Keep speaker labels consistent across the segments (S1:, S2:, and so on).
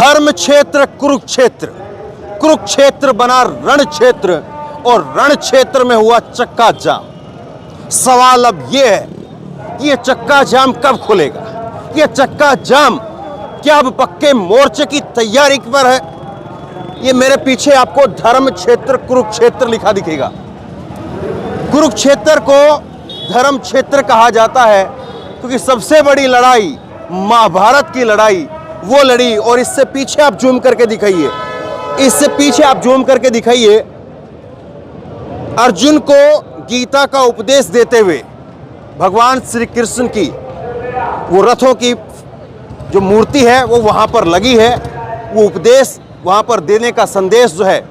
S1: धर्म क्षेत्र कुरुक्षेत्र, कुरुक्षेत्र बना रण क्षेत्र और रण क्षेत्र में हुआ चक्का जाम। सवाल अब यह है कि यह चक्का जाम कब खुलेगा? यह चक्का जाम क्या अब पक्के मोर्चे की तैयारी पर है? ये मेरे पीछे आपको धर्म क्षेत्र कुरुक्षेत्र लिखा दिखेगा। कुरुक्षेत्र को धर्म क्षेत्र कहा जाता है क्योंकि सबसे बड़ी लड़ाई महाभारत की लड़ाई वो लड़ी। और इससे पीछे आप जूम करके दिखाइए, इससे पीछे आप जूम करके दिखाइए, अर्जुन को गीता का उपदेश देते हुए भगवान श्री कृष्ण की वो रथों की जो मूर्ति है वो वहां पर लगी है। वो उपदेश वहां पर देने का संदेश जो है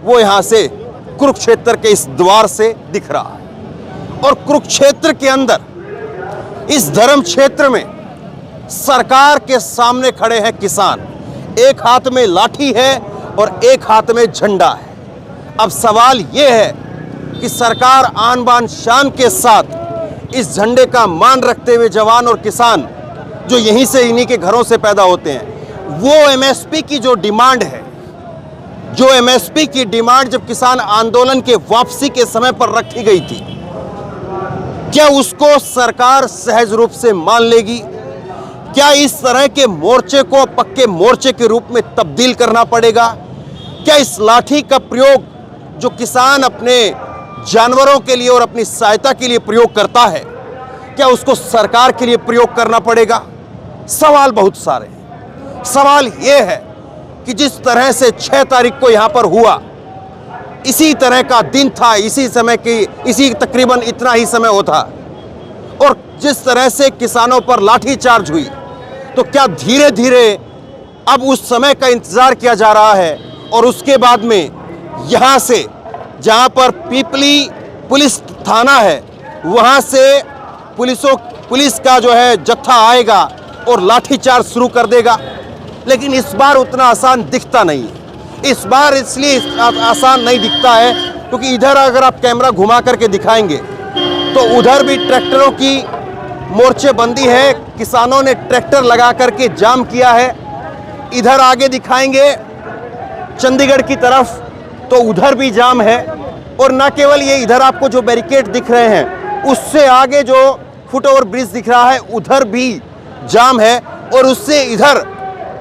S1: वो यहां से कुरुक्षेत्र के इस द्वार से दिख रहा है। और कुरुक्षेत्र के अंदर इस धर्म क्षेत्र में सरकार के सामने खड़े हैं किसान। एक हाथ में लाठी है और एक हाथ में झंडा है। अब सवाल यह है कि सरकार आन बान शान के साथ इस झंडे का मान रखते हुए जवान और किसान जो यहीं से इन्हीं के घरों से पैदा होते हैं, वो एमएसपी की जो डिमांड है, जो एमएसपी की डिमांड जब किसान आंदोलन के वापसी के समय पर रखी गई थी, क्या उसको सरकार सहज रूप से मान लेगी? क्या इस तरह के मोर्चे को पक्के मोर्चे के रूप में तब्दील करना पड़ेगा? क्या इस लाठी का प्रयोग जो किसान अपने जानवरों के लिए और अपनी सहायता के लिए प्रयोग करता है, क्या उसको सरकार के लिए प्रयोग करना पड़ेगा? सवाल बहुत सारे हैं। सवाल यह है कि जिस तरह से 6 तारीख को यहां पर हुआ, इसी तरह का दिन था, इसी समय की इसी तकरीबन इतना ही समय होता, और जिस तरह से किसानों पर लाठीचार्ज हुई, तो क्या धीरे धीरे अब उस समय का इंतजार किया जा रहा है और उसके बाद में यहां से जहां पर पीपली पुलिस थाना है वहां से पुलिस का जो है जत्था आएगा और लाठीचार्ज शुरू कर देगा? लेकिन इस बार उतना आसान दिखता नहीं है। इस बार इसलिए आसान नहीं दिखता है क्योंकि इधर अगर आप कैमरा घुमा करके दिखाएंगे तो उधर भी ट्रैक्टरों की मोर्चेबंदी है, किसानों ने ट्रैक्टर लगा करके जाम किया है। इधर आगे दिखाएंगे चंडीगढ़ की तरफ तो उधर भी जाम है। और न केवल ये, इधर आपको जो बैरिकेड दिख रहे हैं उससे आगे जो फुटओवर ब्रिज दिख रहा है उधर भी जाम है। और उससे इधर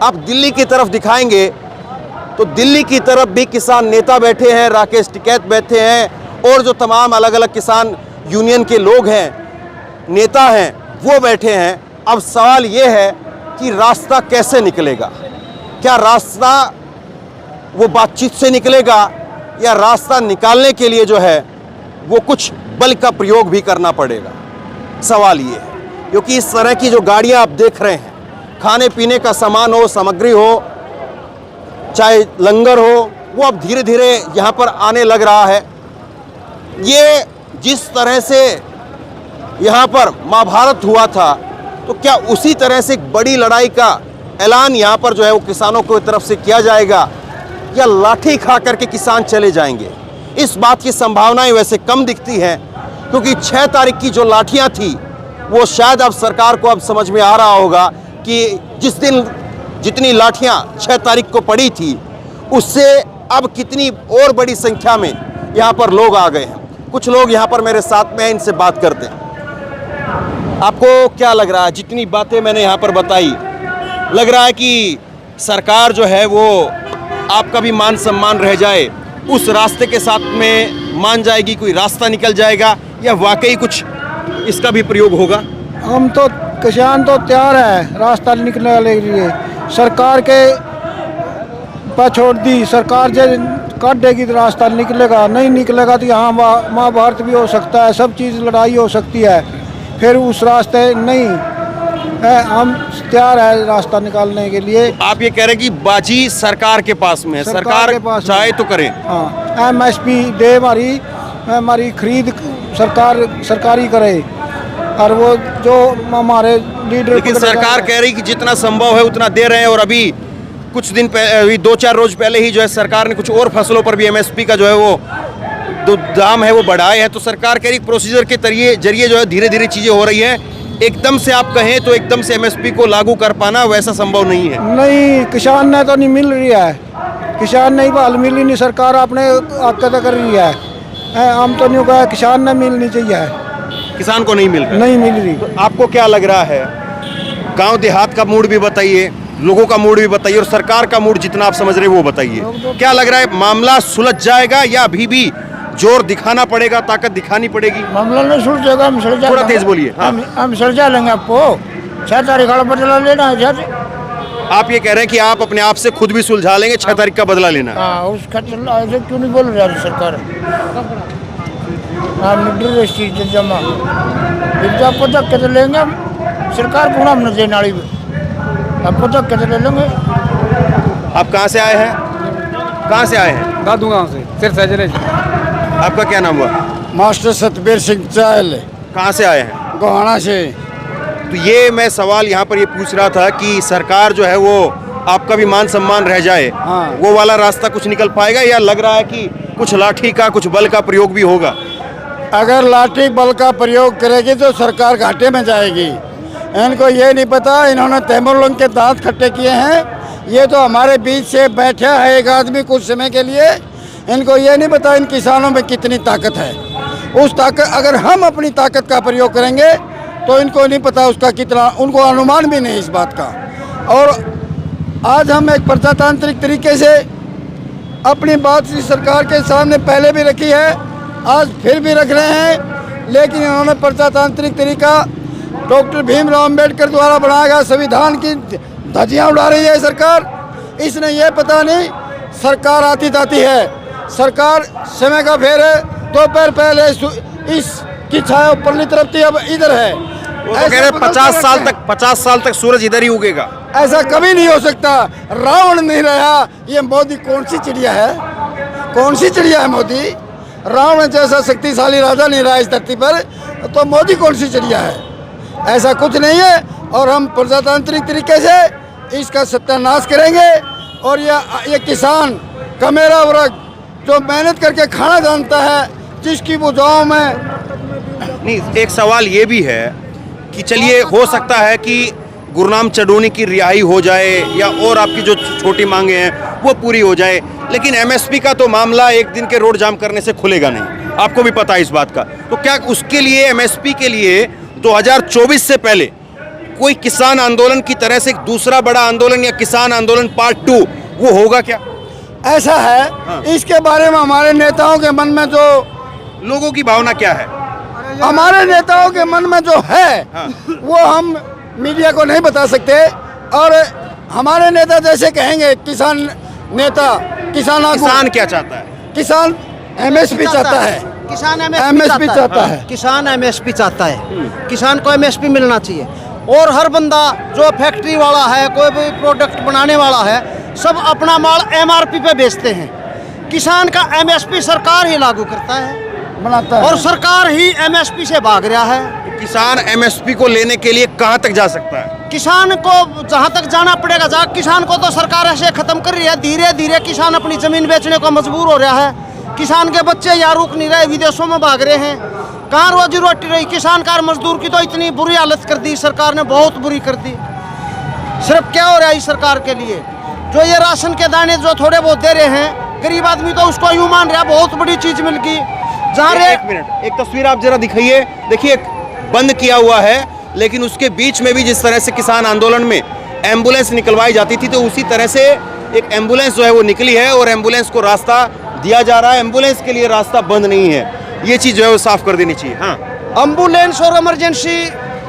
S1: आप दिल्ली की तरफ दिखाएंगे तो दिल्ली की तरफ भी किसान नेता बैठे हैं, राकेश टिकैत बैठे हैं और जो तमाम अलग अलग किसान यूनियन के लोग हैं, नेता हैं, वो बैठे हैं। अब सवाल ये है कि रास्ता कैसे निकलेगा? क्या रास्ता वो बातचीत से निकलेगा या रास्ता निकालने के लिए जो है वो कुछ बल का प्रयोग भी करना पड़ेगा? सवाल ये है क्योंकि इस तरह की जो गाड़ियां आप देख रहे हैं, खाने पीने का सामान हो, सामग्री हो, चाहे लंगर हो, वो अब धीरे धीरे यहाँ पर आने लग रहा है। ये जिस तरह से यहाँ पर महाभारत हुआ था, तो क्या उसी तरह से एक बड़ी लड़ाई का ऐलान यहाँ पर जो है वो किसानों की तरफ से किया जाएगा या लाठी खा करके किसान चले जाएंगे? इस बात की संभावनाएं वैसे कम दिखती हैं क्योंकि 6 तारीख की जो लाठियाँ थी वो शायद अब सरकार को अब समझ में आ रहा होगा कि जिस दिन जितनी लाठियाँ 6 तारीख को पड़ी थी उससे अब कितनी और बड़ी संख्या में यहाँ पर लोग आ गए हैं। कुछ लोग यहाँ पर मेरे साथ में हैं, इनसे बात करते हैं। आपको क्या लग रहा है? जितनी बातें मैंने यहाँ पर बताई, लग रहा है कि सरकार जो है वो आपका भी मान सम्मान रह जाए, उस रास्ते के साथ में मान जाएगी, कोई रास्ता निकल जाएगा या वाकई कुछ इसका भी प्रयोग होगा?
S2: हम तो किसान तो तैयार है रास्ता निकलने के लिए। सरकार के पर छोड़ दी, सरकार जो काट देगी तो रास्ता निकलेगा, नहीं निकलेगा तो यहाँ महाभारत भी हो सकता है, सब चीज़ लड़ाई हो सकती है। फिर उस रास्ते नहीं है, हम तैयार है रास्ता निकालने के लिए।
S1: आप ये कह रहे हैं कि बाजी सरकार के पास में है, सरकार के पास चाहे तो करे।
S2: हाँ, एमएसपी दे, हमारी खरीद सरकारी करे, और वो जो हमारे लीडर।
S1: लेकिन सरकार कह रही कि जितना संभव है उतना दे रहे हैं। और अभी कुछ दिन पहले, 2-4 रोज पहले ही जो है सरकार ने कुछ और फसलों पर भी एमएसपी का जो है वो दाम है वो बढ़ाए है। तो सरकार कह रही प्रोसीजर के जरिए जो है धीरे धीरे चीज़ें हो रही हैं। एकदम से आप कहें तो एकदम से एमएसपी को लागू कर पाना वैसा संभव नहीं है।
S2: नहीं, किसान ने तो नहीं मिल रही है, किसान नहीं भाल मिल ही नहीं, सरकार आपने आकदा कर रही है। हम तो नहीं कहा किसान ने मिलनी चाहिए,
S1: किसान को नहीं मिल रहा।
S2: नहीं मिल रही।
S1: आपको क्या लग रहा है, गांव देहात का मूड भी बताइए, लोगों का मूड भी बताइए, और सरकार का मूड जितना आप समझ रहे हैं वो बताइए। क्या लग रहा है, मामला सुलझ जाएगा या अभी भी जोर दिखाना पड़ेगा, ताकत दिखानी पड़ेगी?
S2: मामला नहीं सुलझेगा, हम सुलझा,
S1: थोड़ा तेज बोलिए। हाँ।
S2: हम सुलझा लेंगे आपको। 6 तारीख का बदला लेना है जज।
S1: आप ये कह रहे हैं कि आप अपने आप से खुद भी सुलझा लेंगे, 6 तारीख का बदला लेना है।
S2: हाँ, उसका ऐसे क्यों नहीं बोल रही सरकार? हाँ, निडर इस चीज से जमा आपको धक्के तो लेंगे हम, सरकार को हम न देने वाली, आपको धक्के तो ले लेंगे।
S1: आप कहाँ से आए हैं? कहाँ से आए हैं?
S2: दादू गाँव से, सिरसा जिले से।
S1: आपका क्या नाम हुआ?
S2: मास्टर सतबीर सिंह चाहल,
S1: कहाँ से आए हैं?
S2: गोहाना से।
S1: तो ये मैं सवाल यहाँ पर ये पूछ रहा था कि सरकार जो है वो आपका भी मान सम्मान रह जाए,
S2: हाँ।
S1: वो वाला रास्ता कुछ निकल पाएगा, या लग रहा है कि कुछ लाठी का कुछ बल का प्रयोग भी होगा?
S2: अगर लाठी बल का प्रयोग करेगी तो सरकार घाटे में जाएगी। इनको ये नहीं पता, इन्होंने तैमूर के दांत खट्टे किए हैं। ये तो हमारे बीच से बैठा है एक आदमी कुछ समय के लिए, इनको ये नहीं पता इन किसानों में कितनी ताकत है। उस ताकत, अगर हम अपनी ताकत का प्रयोग करेंगे तो इनको नहीं पता उसका कितना, उनको अनुमान भी नहीं इस बात का। और आज हम एक प्रजातांत्रिक तरीके से अपनी बात सरकार के सामने पहले भी रखी है, आज फिर भी रख रहे हैं, लेकिन इन्होंने प्रजातांत्रिक तरीका डॉक्टर भीमराव अंबेडकर द्वारा बनाया गया संविधान की धज्जियाँ उड़ा रही है सरकार। इसने ये पता नहीं, सरकार आती जाती है, सरकार समय का फेर है, दोपहर पहले इसकी छाया ऊपरली तरफ थी, अब इधर है।
S1: वो तो कह रहे 50 साल तक सूरज इधर ही उगेगा।
S2: ऐसा कभी नहीं हो सकता। रावण नहीं रहा, ये मोदी कौन सी चिड़िया है? कौन सी चिड़िया है मोदी? रावण जैसा शक्तिशाली राजा नहीं रहा इस धरती पर, तो मोदी कौन सी चिड़िया है? ऐसा कुछ नहीं है। और हम प्रजातांत्रिक तरीके से इसका सत्यानाश करेंगे। और ये किसान कमेरा वर्ग जो मेहनत करके खाना जानता है, जिसकी भुजाओं में
S1: नहीं, एक सवाल ये भी है कि चलिए हो सकता है कि गुरनाम चडोनी की रिहाई हो जाए या और आपकी जो छोटी मांगे हैं वो पूरी हो जाए, लेकिन एमएसपी का तो मामला एक दिन के रोड जाम करने से खुलेगा नहीं, आपको भी पता है इस बात का। तो क्या उसके लिए, एमएसपी के लिए 2024 से पहले कोई किसान आंदोलन की तरह से एक दूसरा बड़ा आंदोलन या किसान आंदोलन पार्ट 2 वो होगा क्या?
S2: ऐसा है।
S1: हाँ।
S2: इसके बारे में हमारे नेताओं के मन में जो,
S1: लोगों की भावना क्या है?
S2: हमारे नेताओं के मन में जो है,
S1: हाँ।
S2: वो हम मीडिया को नहीं बता सकते। और हमारे नेता जैसे कहेंगे, किसान नेता,
S1: किसान क्या चाहता है?
S2: किसान एमएसपी चाहता है,
S3: किसान
S2: MSP
S3: एमएसपी
S2: चाहता है।
S3: किसान एमएसपी चाहता है, किसान को एमएसपी मिलना चाहिए। और हर बंदा जो फैक्ट्री वाला है, कोई भी प्रोडक्ट बनाने वाला है, सब अपना माल एमआरपी पे बेचते हैं। किसान का एमएसपी सरकार ही लागू करता है,
S2: बनाता है।
S3: और सरकार ही एमएसपी से भाग रहा है।
S1: किसान एमएसपी को लेने के लिए कहां तक जा सकता है?
S3: किसान को जहाँ तक जाना पड़ेगा जा, किसान को तो सरकार ऐसे खत्म कर रही है। धीरे धीरे किसान अपनी जमीन बेचने को मजबूर हो रहा है। किसान के बच्चे यहाँ रुक नहीं रहे, विदेशों में भाग रहे हैं। कहाँ रोजी रोटी रही? किसान कार मजदूर की तो इतनी बुरी हालत कर दी सरकार ने, बहुत बुरी कर दी। सिर्फ क्या हो रहा है इस सरकार के लिए, जो ये राशन के दाने जो थोड़े बहुत दे रहे हैं, गरीब आदमी तो उसको यूं मान रहा है बहुत बड़ी चीज मिल गई। जहाँ
S1: एक मिनट, एक तस्वीर आप जरा दिखाइए। देखिए, बंद किया हुआ है, लेकिन उसके बीच में भी जिस तरह से किसान आंदोलन में एम्बुलेंस निकलवाई जाती थी, तो उसी तरह से एक एम्बुलेंस जो है वो निकली है और एम्बुलेंस को रास्ता दिया जा रहा है। एम्बुलेंस के लिए रास्ता बंद नहीं है, ये चीज़ जो है वो साफ कर देनी चाहिए। हाँ,
S3: एम्बुलेंस और इमरजेंसी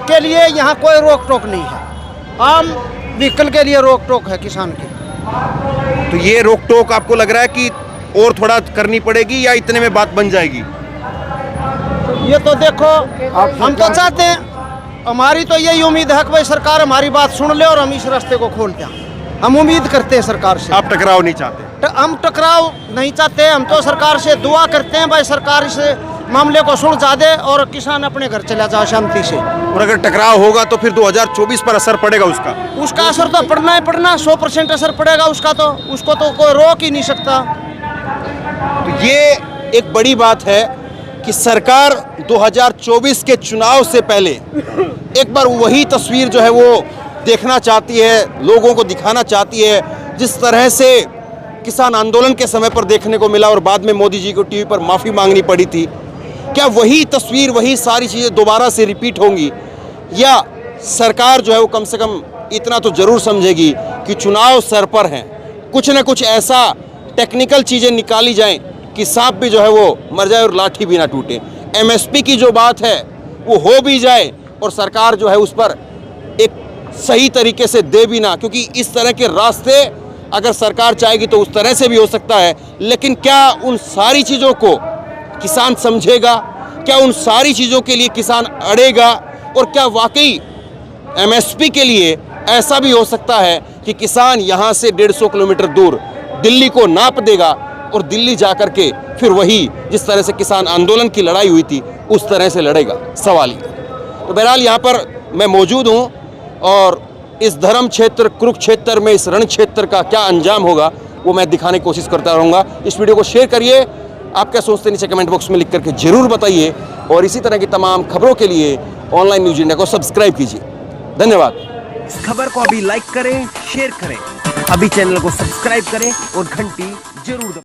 S3: के लिए यहाँ कोई रोक टोक नहीं है, आम व्हीकल के लिए रोक टोक है किसान की।
S1: तो ये रोक टोक आपको लग रहा है कि और थोड़ा करनी पड़ेगी या इतने में बात बन जाएगी?
S3: ये तो देखो, हम तो चाहते हैं, हमारी तो यही उम्मीद है कि भाई सरकार हमारी बात सुन ले और हम इस रास्ते को खोल दें। हम उम्मीद करते हैं सरकार से।
S1: आप टकराव नहीं चाहते?
S3: हम टकराव नहीं चाहते, हम तो सरकार से दुआ करते हैं भाई सरकार इस मामले को सुलझा दे और किसान अपने घर चला जाए शांति से।
S1: और अगर टकराव होगा तो फिर 2024 पर असर पड़ेगा
S3: उसका असर तो पड़ना ही पड़ना, 100% असर पड़ेगा उसका, तो उसको तो कोई रोक ही नहीं सकता।
S1: तो ये एक बड़ी बात है कि सरकार 2024 के चुनाव से पहले एक बार वही तस्वीर जो है वो देखना चाहती है, लोगों को दिखाना चाहती है जिस तरह से किसान आंदोलन के समय पर देखने को मिला और बाद में मोदी जी को टीवी पर माफ़ी मांगनी पड़ी थी। क्या वही तस्वीर, वही सारी चीज़ें दोबारा से रिपीट होंगी, या सरकार जो है वो कम से कम इतना तो ज़रूर समझेगी कि चुनाव सर पर हैं, कुछ ना कुछ ऐसा टेक्निकल चीज़ें निकाली जाएं कि सांप भी जो है वो मर जाए और लाठी भी ना टूटे। एमएसपी की जो बात है वो हो भी जाए और सरकार जो है उस पर एक सही तरीके से दे भी ना, क्योंकि इस तरह के रास्ते अगर सरकार चाहेगी तो उस तरह से भी हो सकता है। लेकिन क्या उन सारी चीज़ों को किसान समझेगा? क्या उन सारी चीज़ों के लिए किसान अड़ेगा? और क्या वाकई एमएसपी के लिए ऐसा भी हो सकता है कि किसान यहाँ से 150 किलोमीटर दूर दिल्ली को नाप देगा और दिल्ली जा कर के फिर वही जिस तरह से किसान आंदोलन की लड़ाई हुई थी उस तरह से लड़ेगा? सवाल ये। तो बहरहाल यहाँ पर मैं मौजूद हूँ और इस धर्म क्षेत्र कुरुक्षेत्र में, इस रण क्षेत्र का क्या अंजाम होगा वो मैं दिखाने की कोशिश करता रहूँगा। इस वीडियो को शेयर करिए, आप क्या सोचते हैं नीचे कमेंट बॉक्स में लिख करके जरूर बताइए, और इसी तरह की तमाम खबरों के लिए ऑनलाइन न्यूज़ इंडिया को सब्सक्राइब कीजिए। धन्यवाद।
S4: इस खबर को अभी लाइक करें, शेयर करें, अभी चैनल को सब्सक्राइब करें और घंटी जरूर दबाएं।